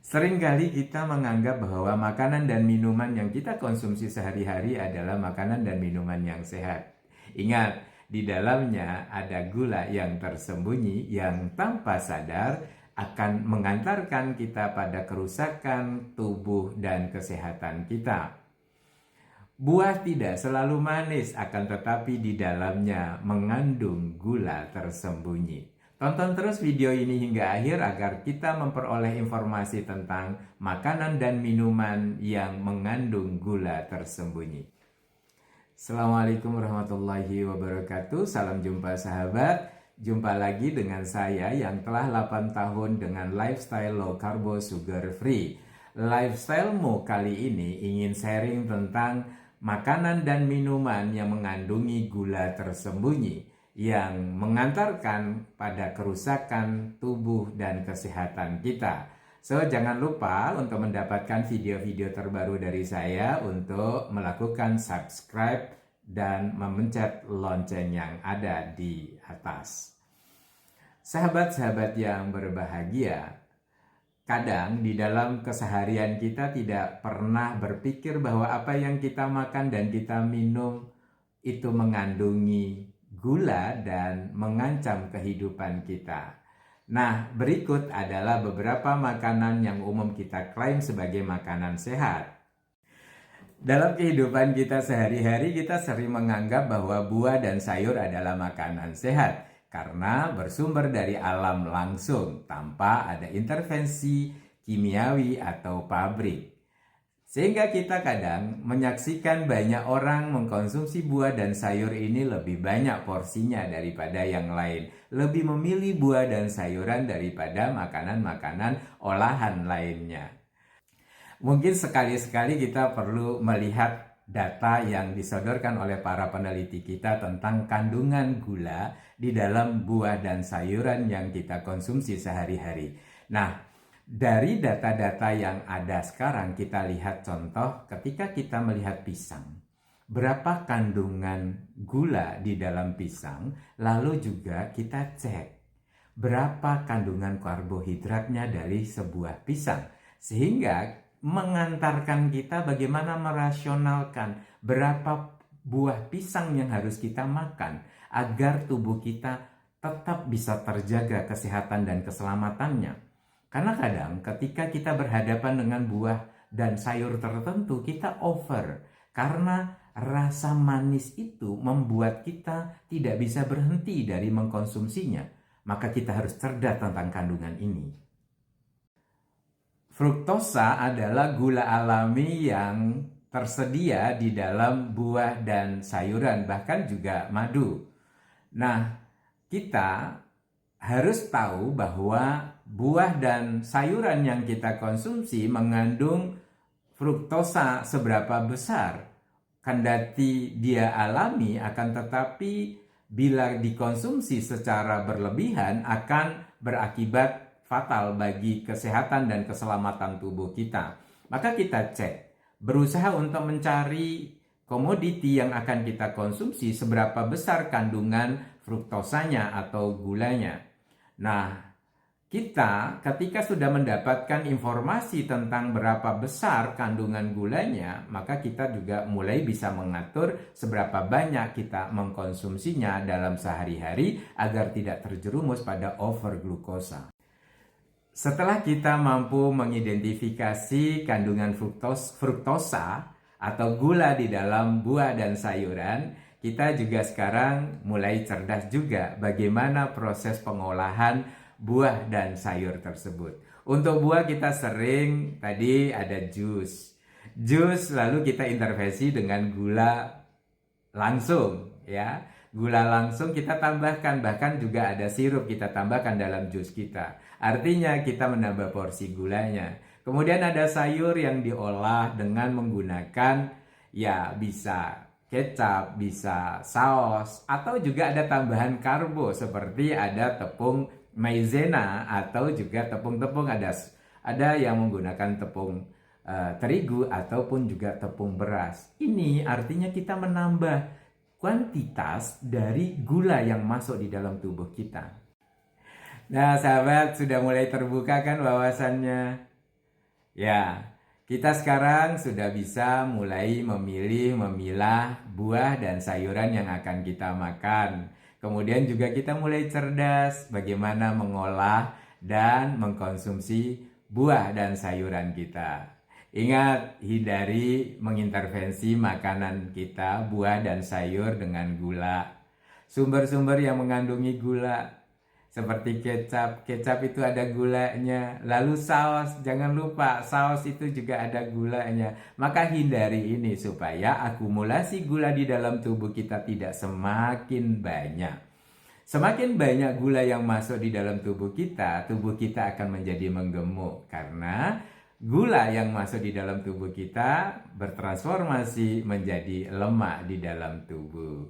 Seringkali kita menganggap bahwa makanan dan minuman yang kita konsumsi sehari-hari adalah makanan dan minuman yang sehat. Ingat, di dalamnya ada gula yang tersembunyi yang tanpa sadar akan mengantarkan kita pada kerusakan tubuh dan kesehatan kita. Buah tidak selalu manis, akan tetapi di dalamnya mengandung gula tersembunyi. Tonton terus video ini hingga akhir agar kita memperoleh informasi tentang makanan dan minuman yang mengandung gula tersembunyi. Assalamualaikum warahmatullahi wabarakatuh. Salam jumpa sahabat. Jumpa lagi dengan saya yang telah 8 tahun dengan lifestyle low carbo sugar free. Lifestylemu kali ini ingin sharing tentang makanan dan minuman yang mengandungi gula tersembunyi yang mengantarkan pada kerusakan tubuh dan kesehatan kita. So, jangan lupa untuk mendapatkan video-video terbaru dari saya untuk melakukan subscribe dan memencet lonceng yang ada di atas. Sahabat-sahabat yang berbahagia, kadang di dalam keseharian kita tidak pernah berpikir bahwa apa yang kita makan dan kita minum itu mengandungi gula dan mengancam kehidupan kita. Nah, berikut adalah beberapa makanan yang umum kita klaim sebagai makanan sehat. Dalam kehidupan kita sehari-hari, kita sering menganggap bahwa buah dan sayur adalah makanan sehat karena bersumber dari alam langsung tanpa ada intervensi kimiawi atau pabrik. Sehingga kita kadang menyaksikan banyak orang mengkonsumsi buah dan sayur ini lebih banyak porsinya daripada yang lain. Lebih memilih buah dan sayuran daripada makanan-makanan olahan lainnya. Mungkin sekali-sekali kita perlu melihat data yang disodorkan oleh para peneliti kita tentang kandungan gula di dalam buah dan sayuran yang kita konsumsi sehari-hari. Nah, dari data-data yang ada sekarang kita lihat contoh ketika kita melihat pisang. Berapa kandungan gula di dalam pisang, lalu juga kita cek berapa kandungan karbohidratnya dari sebuah pisang. Sehingga mengantarkan kita bagaimana merasionalkan berapa buah pisang yang harus kita makan agar tubuh kita tetap bisa terjaga kesehatan dan keselamatannya. Karena kadang ketika kita berhadapan dengan buah dan sayur tertentu, kita over. Karena rasa manis itu membuat kita tidak bisa berhenti dari mengkonsumsinya. Maka kita harus cerdas tentang kandungan ini. Fruktosa adalah gula alami yang tersedia di dalam buah dan sayuran, bahkan juga madu. Nah, kita harus tahu bahwa buah dan sayuran yang kita konsumsi mengandung fruktosa seberapa besar. Kendati dia alami, akan tetapi bila dikonsumsi secara berlebihan akan berakibat fatal bagi kesehatan dan keselamatan tubuh kita. Maka kita cek, berusaha untuk mencari komoditi yang akan kita konsumsi seberapa besar kandungan fruktosanya atau gulanya. Nah, kita ketika sudah mendapatkan informasi tentang berapa besar kandungan gulanya, maka kita juga mulai bisa mengatur seberapa banyak kita mengkonsumsinya dalam sehari-hari agar tidak terjerumus pada overglukosa. Setelah kita mampu mengidentifikasi kandungan fruktosa atau gula di dalam buah dan sayuran, kita juga sekarang mulai cerdas juga bagaimana proses pengolahan buah dan sayur tersebut. Untuk buah kita sering tadi ada jus lalu kita intervensi dengan gula langsung ya. Gula langsung kita tambahkan, bahkan juga ada sirup kita tambahkan dalam jus kita. Artinya kita menambah porsi gulanya. Kemudian ada sayur yang diolah dengan menggunakan ya bisa kecap, bisa saus, atau juga ada tambahan karbo seperti ada tepung maizena atau juga tepung-tepung, ada yang menggunakan tepung terigu ataupun juga tepung beras. Ini artinya kita menambah kuantitas dari gula yang masuk di dalam tubuh kita. Nah, sahabat, sudah mulai terbuka kan wawasannya? Ya, kita sekarang sudah bisa mulai memilih, memilah buah dan sayuran yang akan kita makan. Kemudian juga kita mulai cerdas bagaimana mengolah dan mengkonsumsi buah dan sayuran kita. Ingat, hindari mengintervensi makanan kita, buah dan sayur dengan gula. Sumber-sumber yang mengandungi gula seperti kecap itu ada gulanya. Lalu saus, jangan lupa saus itu juga ada gulanya. Maka hindari ini supaya akumulasi gula di dalam tubuh kita tidak semakin banyak. Semakin banyak gula yang masuk di dalam tubuh kita akan menjadi menggemuk karena gula yang masuk di dalam tubuh kita bertransformasi menjadi lemak di dalam tubuh.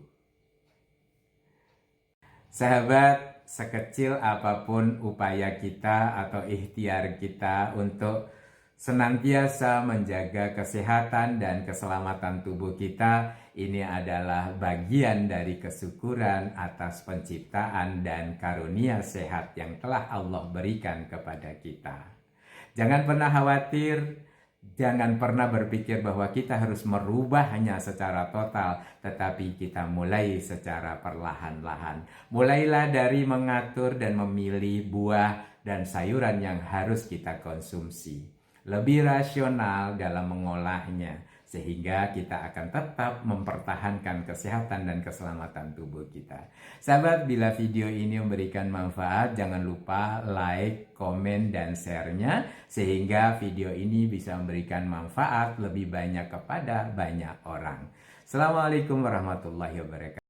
Sahabat, sekecil apapun upaya kita atau ikhtiar kita untuk senantiasa menjaga kesehatan dan keselamatan tubuh kita, ini adalah bagian dari kesyukuran atas penciptaan dan karunia sehat yang telah Allah berikan kepada kita. Jangan pernah khawatir. Jangan pernah berpikir bahwa kita harus merubah hanya secara total, tetapi kita mulai secara perlahan-lahan. Mulailah dari mengatur dan memilih buah dan sayuran yang harus kita konsumsi. Lebih rasional dalam mengolahnya, sehingga kita akan tetap mempertahankan kesehatan dan keselamatan tubuh kita. Sahabat, bila video ini memberikan manfaat, jangan lupa like, komen, dan share-nya, sehingga video ini bisa memberikan manfaat lebih banyak kepada banyak orang. Assalamualaikum warahmatullahi wabarakatuh.